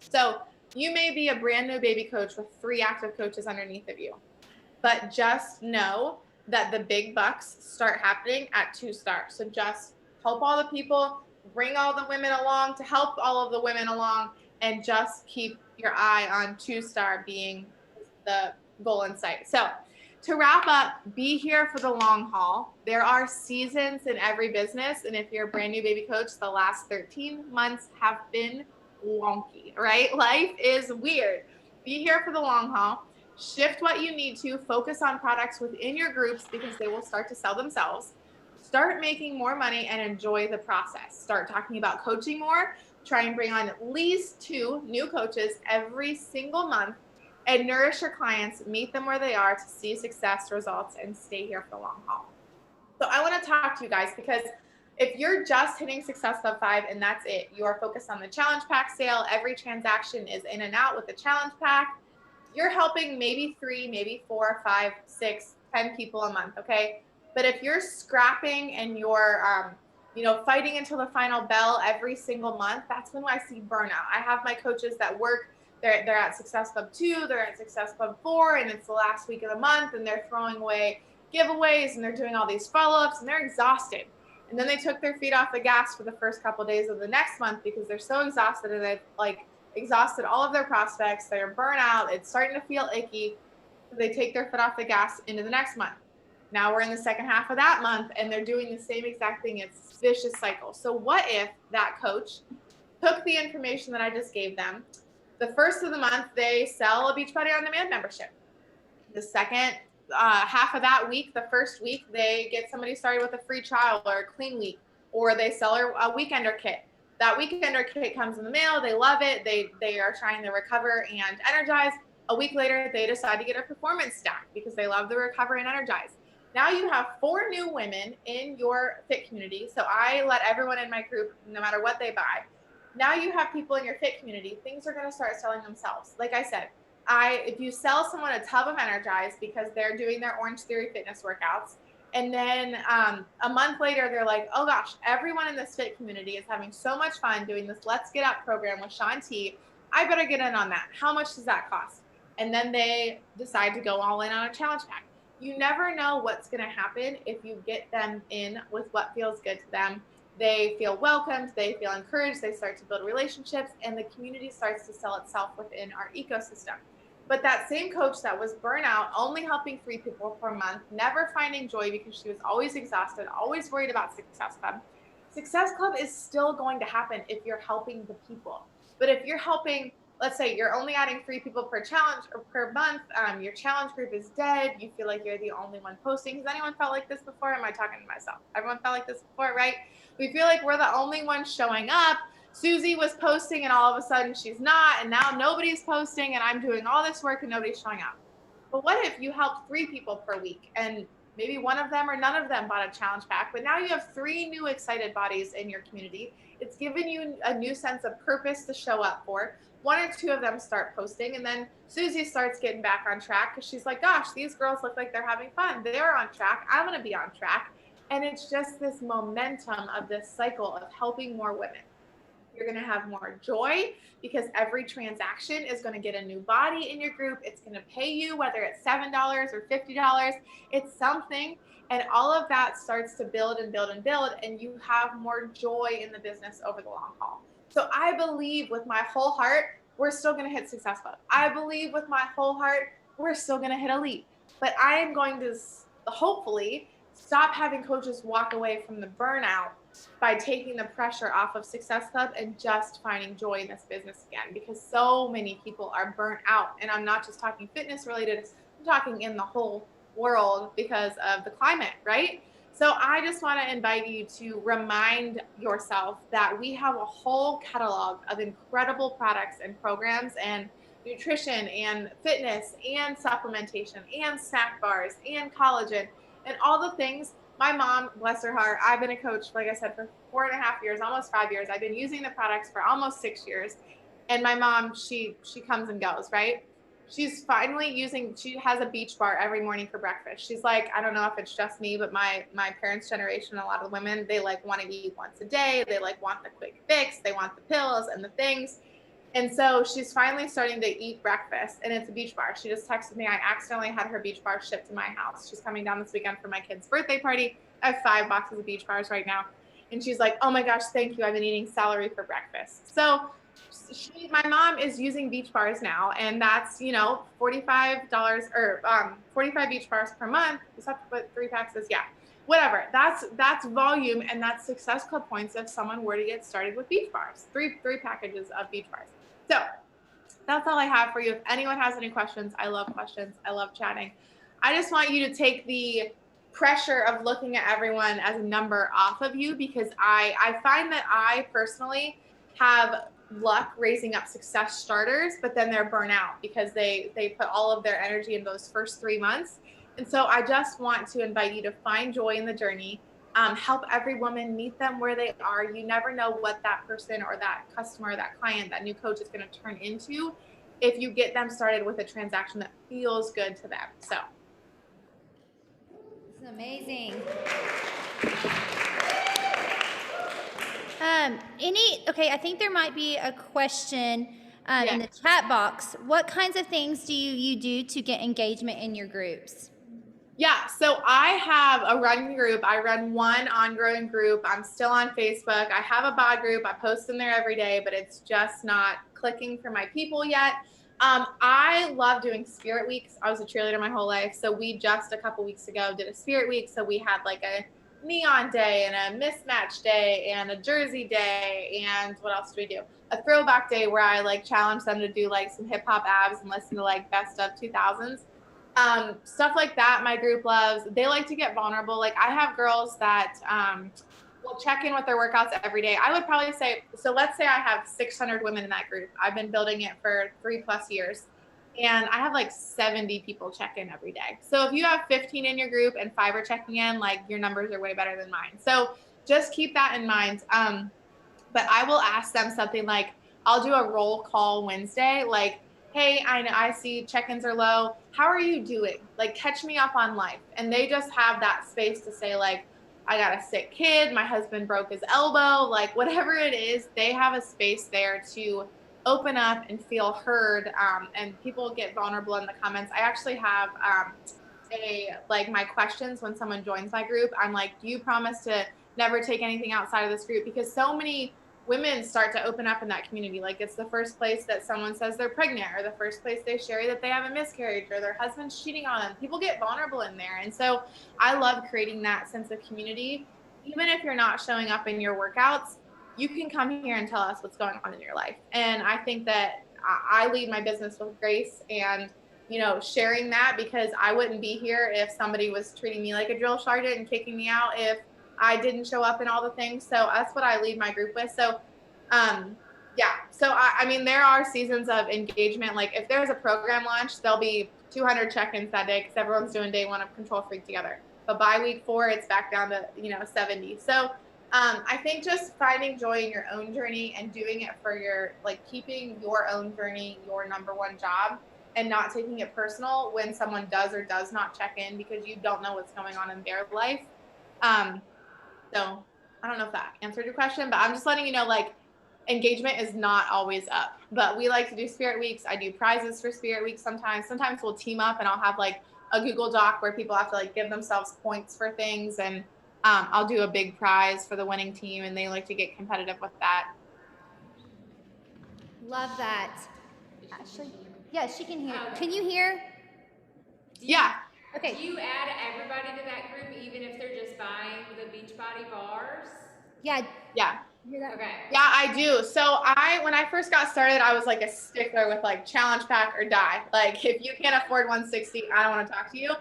So you may be a brand new baby coach with 3 active coaches underneath of you, but just know that the big bucks start happening at 2 stars. So just help all the people, bring all the women along to help all of the women along, and just keep your eye on 2-star being the goal in sight. So to wrap up, be here for the long haul. There are seasons in every business. And if you're a brand new baby coach, the last 13 months have been wonky, right? Life is weird. Be here for the long haul. Shift what you need to. Focus on products within your groups because they will start to sell themselves. Start making more money and enjoy the process. Start talking about coaching more. Try and bring on at least 2 new coaches every single month and nourish your clients, meet them where they are to see success, results, and stay here for the long haul. So I want to talk to you guys because if you're just hitting Success Club 5 and that's it, you are focused on the challenge pack sale, every transaction is in and out with the challenge pack, you're helping maybe 3, maybe 4, 5, 6, 10 people a month, okay? But if you're scrapping and you're fighting until the final bell every single month, that's when I see burnout. I have my coaches that work, they're at Success Club 2, they're at Success Club 4, and it's the last week of the month, and they're throwing away giveaways, and they're doing all these follow-ups, and they're exhausted. And then they took their feet off the gas for the first couple of days of the next month because they're so exhausted, and they've exhausted all of their prospects. They're burnt out. It's starting to feel icky. They take their foot off the gas into the next month. Now we're in the second half of that month, and they're doing the same exact thing. It's a vicious cycle. So what if that coach took the information that I just gave them? The first of the month, they sell a Beachbody On Demand membership. The second half of that week, the first week, they get somebody started with a free trial or a clean week, or they sell a weekender kit. That weekender kit comes in the mail. They love it. They are trying to recover and energize. A week later, they decide to get a performance stack because they love the recover and energize. Now you have 4 new women in your fit community. So I let everyone in my group, no matter what they buy. Now you have people in your fit community. Things are going to start selling themselves. Like I said, if you sell someone a tub of Energize because they're doing their Orange Theory fitness workouts, and then a month later, they're like, oh gosh, everyone in this fit community is having so much fun doing this Let's Get Up program with Shaun T. I better get in on that. How much does that cost? And then they decide to go all in on a challenge pack. You never know what's going to happen if you get them in with what feels good to them. They feel welcomed, they feel encouraged, they start to build relationships, and the community starts to sell itself within our ecosystem. But that same coach that was burnt out, only helping 3 people per month, never finding joy because she was always exhausted, always worried about Success Club. Success Club is still going to happen if you're helping the people. But if you're helping, let's say you're only adding 3 people per challenge or per month, your challenge group is dead, you feel like you're the only one posting. Has anyone felt like this before? Am I talking to myself? Everyone felt like this before, right? We feel like we're the only ones showing up. Susie was posting and all of a sudden she's not, and now nobody's posting and I'm doing all this work and nobody's showing up. But what if you helped 3 people per week and maybe one of them or none of them bought a challenge pack, but now you have 3 new excited bodies in your community. It's given you a new sense of purpose to show up for. 1 or 2 of them start posting, and then Susie starts getting back on track because she's like, gosh, these girls look like they're having fun. They're on track. I'm going to be on track. And it's just this momentum of this cycle of helping more women. You're going to have more joy because every transaction is going to get a new body in your group. It's going to pay you, whether it's $7 or $50, it's something. And all of that starts to build and build and build, and you have more joy in the business over the long haul. So I believe with my whole heart, we're still going to hit Success Club. I believe with my whole heart, we're still going to hit Elite. But I am going to hopefully stop having coaches walk away from the burnout by taking the pressure off of Success Club and just finding joy in this business again, because so many people are burnt out. And I'm not just talking fitness related, I'm talking in the whole world because of the climate, right? So I just want to invite you to remind yourself that we have a whole catalog of incredible products and programs and nutrition and fitness and supplementation and snack bars and collagen and all the things. My mom, bless her heart, I've been a coach, like I said, for 4.5 years, almost 5 years. I've been using the products for almost 6 years. And my mom, she comes and goes, right? She's finally she has a beach bar every morning for breakfast. She's like, I don't know if it's just me, but my parents' generation, a lot of women, they like want to eat once a day. They like want the quick fix. They want the pills and the things. And so she's finally starting to eat breakfast, and it's a beach bar. She just texted me. I accidentally had her beach bar shipped to my house. She's coming down this weekend for my kid's birthday party. I have 5 boxes of beach bars right now. And she's like, oh my gosh, thank you. I've been eating celery for breakfast. So my mom is using beach bars now, and that's, $45 or 45 beach bars per month. You just have to put 3 packs, yeah, whatever. That's volume, and that's Success Club points if someone were to get started with beach bars, three packages of beach bars. So that's all I have for you. If anyone has any questions, I love questions. I love chatting. I just want you to take the pressure of looking at everyone as a number off of you, because I find that I personally have luck raising up success starters, but then they're burnt out because they put all of their energy in those first 3 months. And so I just want to invite you to find joy in the journey. Help every woman meet them where they are. You never know what that person or that customer, that client, that new coach is going to turn into if you get them started with a transaction that feels good to them. So this is amazing. Okay, I think there might be a question in the chat box. What kinds of things do you do to get engagement in your groups? Yeah, so I have a run group. I run one ongoing group. I'm still on Facebook. I have a bod group. I post in there every day, but it's just not clicking for my people yet. I love doing spirit weeks. I was a cheerleader my whole life. So we just a couple weeks ago did a spirit week. So we had like a neon day and a mismatch day and a jersey day. And what else do we do? A throwback day where I like challenge them to do like some hip hop abs and listen to like best of 2000s. Stuff like that my group loves. They like to get vulnerable. Like I have girls that will check in with their workouts every day. I would probably say, so let's say I have 600 women in that group. I've been building it for 3+ years. And I have like 70 people check in every day. So if you have 15 in your group and 5 are checking in, like your numbers are way better than mine. So just keep that in mind. But I will ask them something like, I'll do a roll call Wednesday, like, hey, I see check-ins are low. How are you doing? Like, catch me up on life. And they just have that space to say, like, I got a sick kid, my husband broke his elbow, like whatever it is, they have a space there to open up and feel heard. And people get vulnerable in the comments. I actually have my questions when someone joins my group. I'm like, do you promise to never take anything outside of this group? Because so many women start to open up in that community. Like it's the first place that someone says they're pregnant, or the first place they share that they have a miscarriage, or their husband's cheating on them. People get vulnerable in there. And so I love creating that sense of community. Even if you're not showing up in your workouts, you can come here and tell us what's going on in your life. And I think that I lead my business with grace and sharing that, because I wouldn't be here if somebody was treating me like a drill sergeant and kicking me out if I didn't show up in all the things. So that's what I lead my group with. So, yeah. So, I mean, there are seasons of engagement. Like if there's a program launch, there'll be 200 check-ins that day because everyone's doing day 1 of Control Freak together. But by week 4, it's back down to, 70. So, I think just finding joy in your own journey and doing it for keeping your own journey your number one job, and not taking it personal when someone does or does not check in, because you don't know what's going on in their life. So I don't know if that answered your question, but I'm just letting you know, like, engagement is not always up, but we like to do spirit weeks. I do prizes for spirit weeks sometimes. Sometimes we'll team up and I'll have like a Google Doc where people have to like give themselves points for things. And I'll do a big prize for the winning team, and they like to get competitive with that. Love that. Ashley? Yeah, she can hear. Can you hear? Yeah. Okay. Do you add everybody to that group, even if they're just buying the Beachbody bars? Yeah. Yeah. Hear that? Okay. Yeah, I do. So when I first got started, I was like a stickler with like challenge pack or die. Like if you can't afford 160, I don't want to talk to you.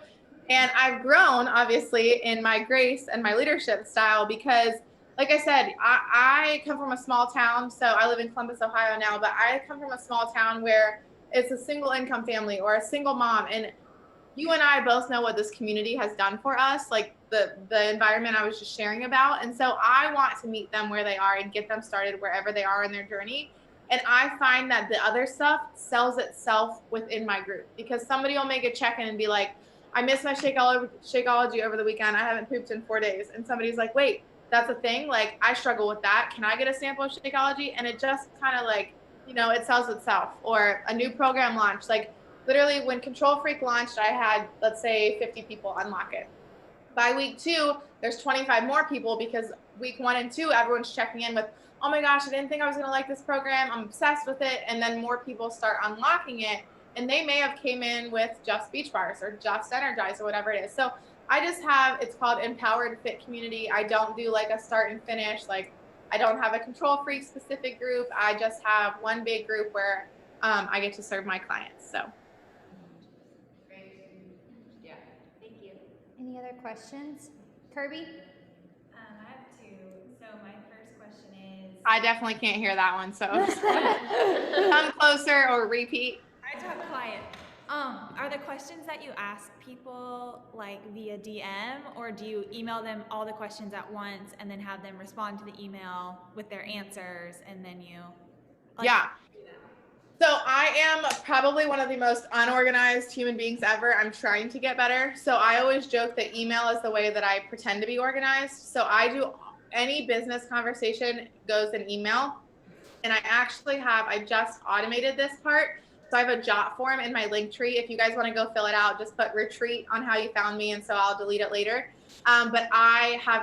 And I've grown obviously in my grace and my leadership style because like I said, I come from a small town. So I live in Columbus, Ohio now, but I come from a small town where it's a single income family or a single mom. And you and I both know what this community has done for us, like the environment I was just sharing about. And so I want to meet them where they are and get them started wherever they are in their journey. And I find that the other stuff sells itself within my group because somebody will make a check-in and be like, I missed my Shakeology over the weekend. I haven't pooped in 4 days. And somebody's like, wait, that's a thing? Like, I struggle with that. Can I get a sample of Shakeology? And it just kind of like, it sells itself. Or a new program launch. Like, literally, when Control Freak launched, I had, let's say, 50 people unlock it. By week 2, there's 25 more people because week 1 and 2, everyone's checking in with, oh my gosh, I didn't think I was going to like this program. I'm obsessed with it. And then more people start unlocking it. And they may have came in with just beach bars or just Energize or whatever it is. So I just have, it's called Empowered Fit Community. I don't do like a start and finish. Like I don't have a Control Freak specific group. I just have one big group where I get to serve my clients. So. Yeah. Thank you. Any other questions? Kirby? I have two. So my first question is. I definitely can't hear that one, so come closer or repeat. I talk quiet. Are the questions that you ask people like via DM, or do you email them all the questions at once and then have them respond to the email with their answers and then you? Yeah. So I am probably one of the most unorganized human beings ever. I'm trying to get better. So I always joke that email is the way that I pretend to be organized. So I do any business conversation goes in email. And I just automated this part. So I have a jot form in my link tree. If you guys want to go fill it out, just put retreat on how you found me. And so I'll delete it later. But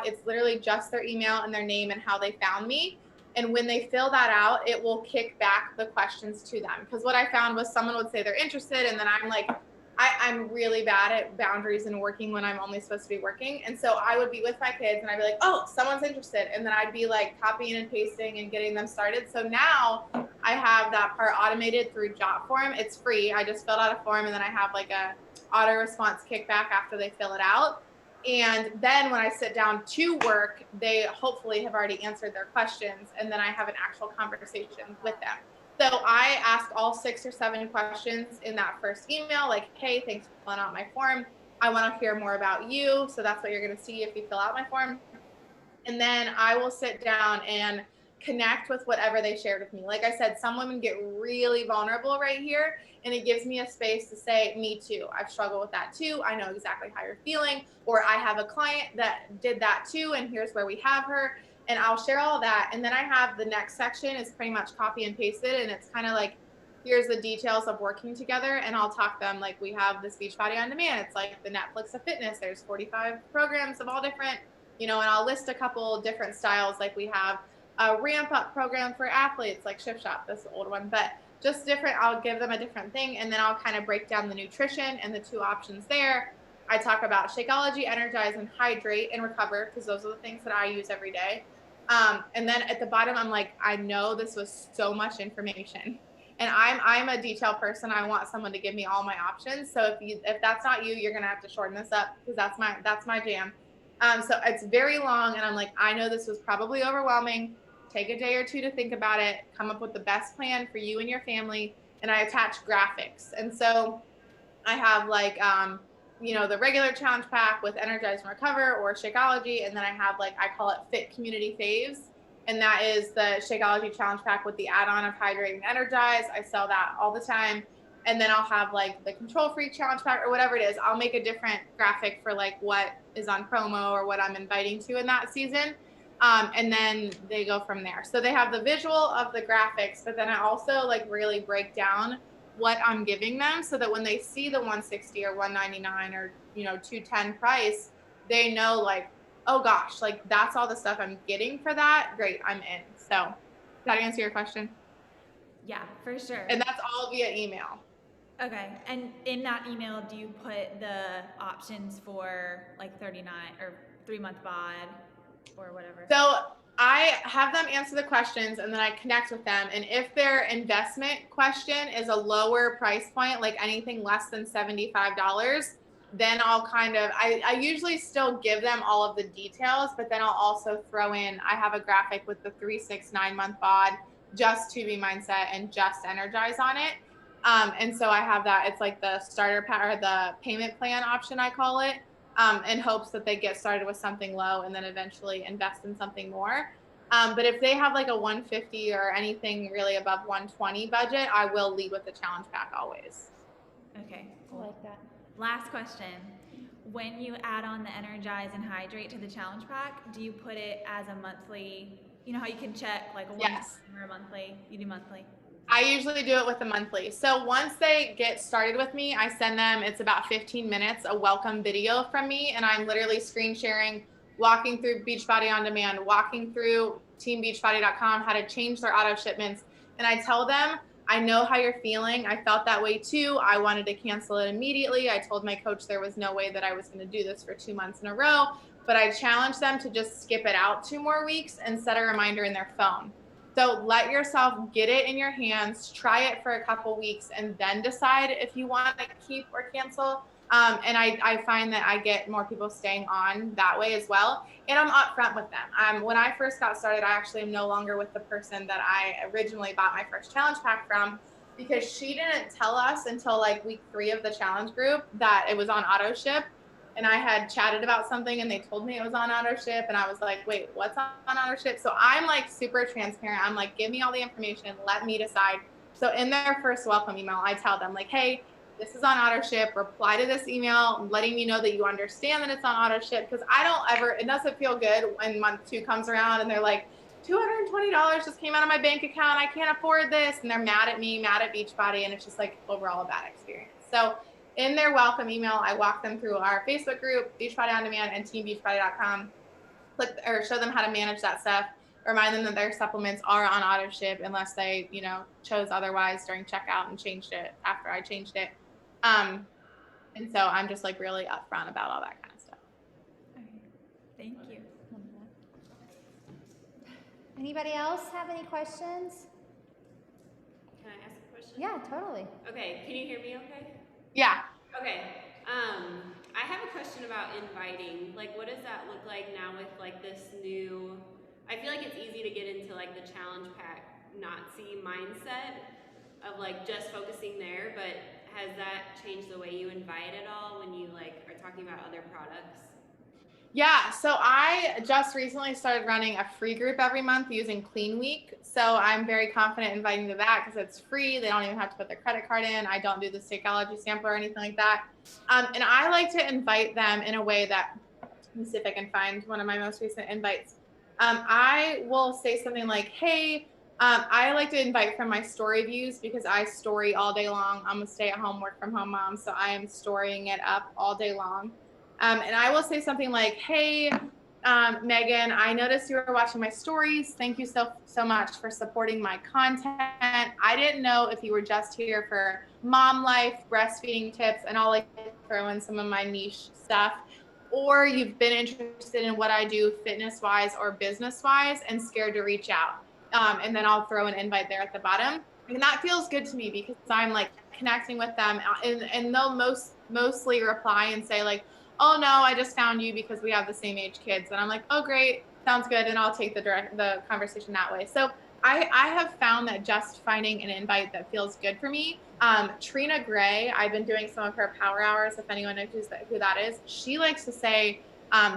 it's literally just their email and their name and how they found me. And when they fill that out, it will kick back the questions to them. Because what I found was someone would say they're interested. And then I'm like, I'm really bad at boundaries and working when I'm only supposed to be working. And so I would be with my kids and I'd be like, oh, someone's interested. And then I'd be like copying and pasting and getting them started. So now I have that part automated through Jotform. It's free. I just filled out a form and then I have like a auto response kickback after they fill it out. And then when I sit down to work, they hopefully have already answered their questions. And then I have an actual conversation with them. So I ask all 6 or 7 questions in that first email, like, hey, thanks for filling out my form. I want to hear more about you. So that's what you're going to see if you fill out my form. And then I will sit down and connect with whatever they shared with me. Like I said, some women get really vulnerable right here, and it gives me a space to say, me too. I've struggled with that too. I know exactly how you're feeling. Or I have a client that did that too, and here's where we have her. And I'll share all that. And then I have the next section is pretty much copy and pasted. And it's kind of like, here's the details of working together. And I'll talk them like we have this Beachbody on Demand. It's like the Netflix of fitness. There's 45 programs of all different, and I'll list a couple different styles. Like we have a ramp up program for athletes like Shift Shop, this old one, but just different. I'll give them a different thing. And then I'll kind of break down the nutrition and the 2 options there. I talk about Shakeology, Energize, and Hydrate and Recover, because those are the things that I use every day. And then at the bottom, I'm like, I know this was so much information, and I'm a detail person. I want someone to give me all my options. So if that's not you, you're gonna have to shorten this up because that's my jam. So it's very long, and I'm like, I know this was probably overwhelming. Take a day or 2 to think about it. Come up with the best plan for you and your family. And I attach graphics, and so I have like the regular challenge pack with Energize and Recover or Shakeology, and then I have I call it Fit Community Faves, and that is the Shakeology challenge pack with the add-on of Hydrate and Energize. I sell that all the time. And then I'll have the Control Freak challenge pack or whatever it is. I'll make a different graphic for what is on promo or what I'm inviting to in that season. And then they go from there. So they have the visual of the graphics, but then I also really break down what I'm giving them so that when they see the 160 or 199 or 210 price, they know oh gosh, that's all the stuff I'm getting for that. Great, I'm in. So does that answer your question? Yeah, for sure. And that's all via email. Okay, and in that email, do you put the options for 39 or 3-month bod or whatever? So I have them answer the questions and then I connect with them. And if their investment question is a lower price point, like anything less than $75, then I'll I usually still give them all of the details, but then I'll also throw in, I have a graphic with the 3, 6, 9 month bod, just 2B mindset and just energize on it. And so I have that. It's like the starter or the payment plan option, I call it. In hopes that they get started with something low and then eventually invest in something more. But if they have like a 150 or anything really above 120 budget, I will lead with the challenge pack always. Okay, I cool. like that. Last question. When you add on the Energize and Hydrate to the challenge pack, do you put it as a monthly, you know how you can check like a Yes. one or a monthly? You do monthly? I usually do it with the monthly. So once they get started with me, I send them, it's about 15 minutes, a welcome video from me. And I'm literally screen sharing, walking through Beachbody On Demand, walking through teambeachbody.com, how to change their auto shipments. And I tell them, I know how you're feeling. I felt that way too. I wanted to cancel it immediately. I told my coach there was no way that I was going to do this for 2 months in a row, but I challenged them to just skip it out 2 more weeks and set a reminder in their phone. So let yourself get it in your hands, try it for a couple weeks, and then decide if you want to keep or cancel. And I find that I get more people staying on that way as well. And I'm upfront with them. When I first got started, I actually am no longer with the person that I originally bought my first challenge pack from, because she didn't tell us until like week 3 of the challenge group that it was on auto ship. And I had chatted about something and they told me it was on auto ship. And I was like, wait, what's on auto ship? So I'm like super transparent. I'm like, give me all the information. Let me decide. So in their first welcome email, I tell them like, hey, this is on auto ship. Reply to this email, letting me know that you understand that it's on auto ship. Because it doesn't feel good when month 2 comes around and they're like, $220 just came out of my bank account. I can't afford this. And they're mad at me, mad at Beachbody. And it's just like overall a bad experience. So in their welcome email, I walk them through our Facebook group, Beachbody On Demand, and teambeachbody.com. Show them how to manage that stuff. Remind them that their supplements are on auto ship unless they, chose otherwise during checkout and changed it after I changed it. And so I'm just like really upfront about all that kind of stuff. Okay. Thank you. Anybody else have any questions? Can I ask a question? Yeah, totally. Okay, can you hear me okay? Yeah. Okay, I have a question about inviting. Like, what does that look like now with like this new, I feel like it's easy to get into like the challenge pack Nazi mindset of like just focusing there, but has that changed the way you invite at all when you like are talking about other products? Yeah, so I just recently started running a free group every month using Clean Week. So I'm very confident inviting to that because it's free. They don't even have to put their credit card in. I don't do the Shakeology sampler or anything like that. And I like to invite them in a way that, let me see if I can find one of my most recent invites. I will say something like, hey, I like to invite from my story views because I story all day long. I'm a stay-at-home, work-from-home mom, so I am storying it up all day long. And I will say something like, hey, Megan, I noticed you were watching my stories. Thank you so much for supporting my content. I didn't know if you were just here for mom life, breastfeeding tips, and I'll like throw in some of my niche stuff, or you've been interested in what I do fitness-wise or business-wise and scared to reach out. And then I'll throw an invite there at the bottom. And that feels good to me because I'm like connecting with them, and they'll mostly reply and say like, oh no, I just found you because we have the same age kids. And I'm like, oh great, sounds good. And I'll take the conversation that way. So I have found that just finding an invite that feels good for me. Trina Gray, I've been doing some of her power hours. If anyone knows who that is, she likes to say,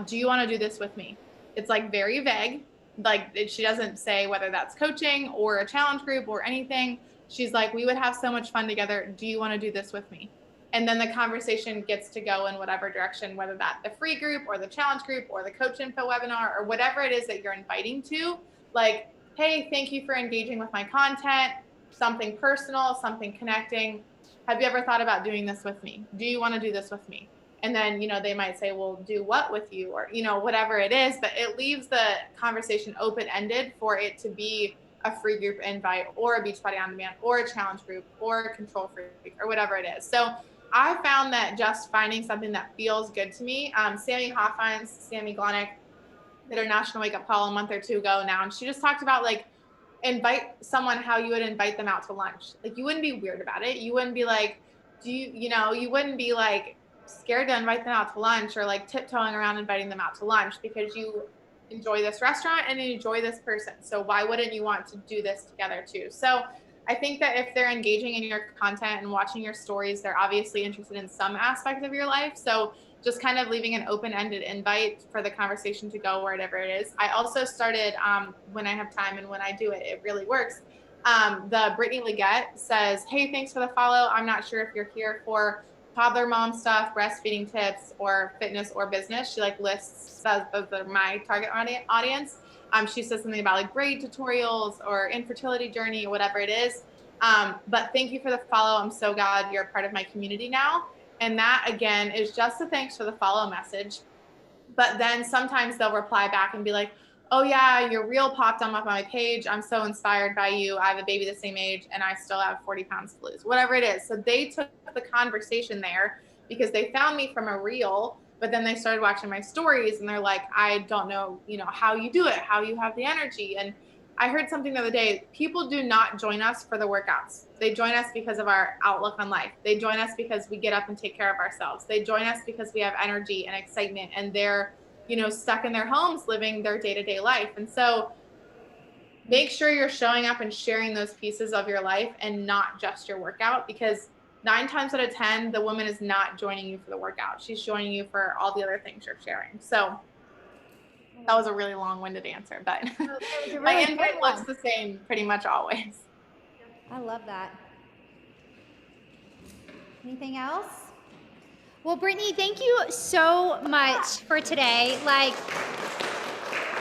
do you want to do this with me? It's like very vague. Like she doesn't say whether that's coaching or a challenge group or anything. She's like, we would have so much fun together. Do you want to do this with me? And then the conversation gets to go in whatever direction, whether that's the free group or the challenge group or the coach info webinar or whatever it is that you're inviting to. Like, hey, thank you for engaging with my content, something personal, something connecting. Have you ever thought about doing this with me? Do you want to do this with me? And then, they might say, well, do what with you? Or, whatever it is, but it leaves the conversation open-ended for it to be a free group invite or a Beachbody On Demand or a challenge group or a control freak or whatever it is. So I found that just finding something that feels good to me. Sammy Hoffines, Sammy Glonick, did her National Wake Up Call a month or two ago now, and she just talked about like invite someone how you would invite them out to lunch. Like you wouldn't be weird about it. You wouldn't be like, you wouldn't be like scared to invite them out to lunch or like tiptoeing around inviting them out to lunch because you enjoy this restaurant and you enjoy this person. So why wouldn't you want to do this together too? So I think that if they're engaging in your content and watching your stories, they're obviously interested in some aspect of your life. So just kind of leaving an open-ended invite for the conversation to go wherever it is. I also started, when I have time and when I do it, it really works. The Brittany Leggett says, hey, thanks for the follow. I'm not sure if you're here for toddler mom stuff, breastfeeding tips, or fitness or business. She like lists, says those are my target audience. She says something about like braid tutorials or infertility journey or whatever it is. But thank you for the follow. I'm so glad you're a part of my community now. And that again is just a thanks for the follow message. But then sometimes they'll reply back and be like, oh yeah, your reel popped up on my page. I'm so inspired by you. I have a baby the same age and I still have 40 pounds to lose, whatever it is. So they took the conversation there because they found me from a reel, but then they started watching my stories and they're like, I don't know, how you do it, how you have the energy. And I heard something the other day, people do not join us for the workouts. They join us because of our outlook on life. They join us because we get up and take care of ourselves. They join us because we have energy and excitement and they're, stuck in their homes living their day-to-day life. And so make sure you're showing up and sharing those pieces of your life and not just your workout, because 9 times out of 10, the woman is not joining you for the workout. She's joining you for all the other things you're sharing. So that was a really long-winded answer, but my invite looks the same pretty much always. I love that. Anything else? Well, Brittany, thank you so much for today. Like,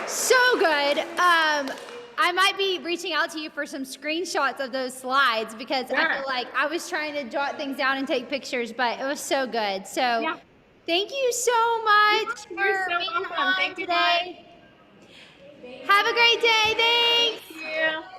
so good. I might be reaching out to you for some screenshots of those slides because I feel like I was trying to jot things down and take pictures, but it was so good. So thank you so much for being on today. Have a great day. Thanks. Thank you.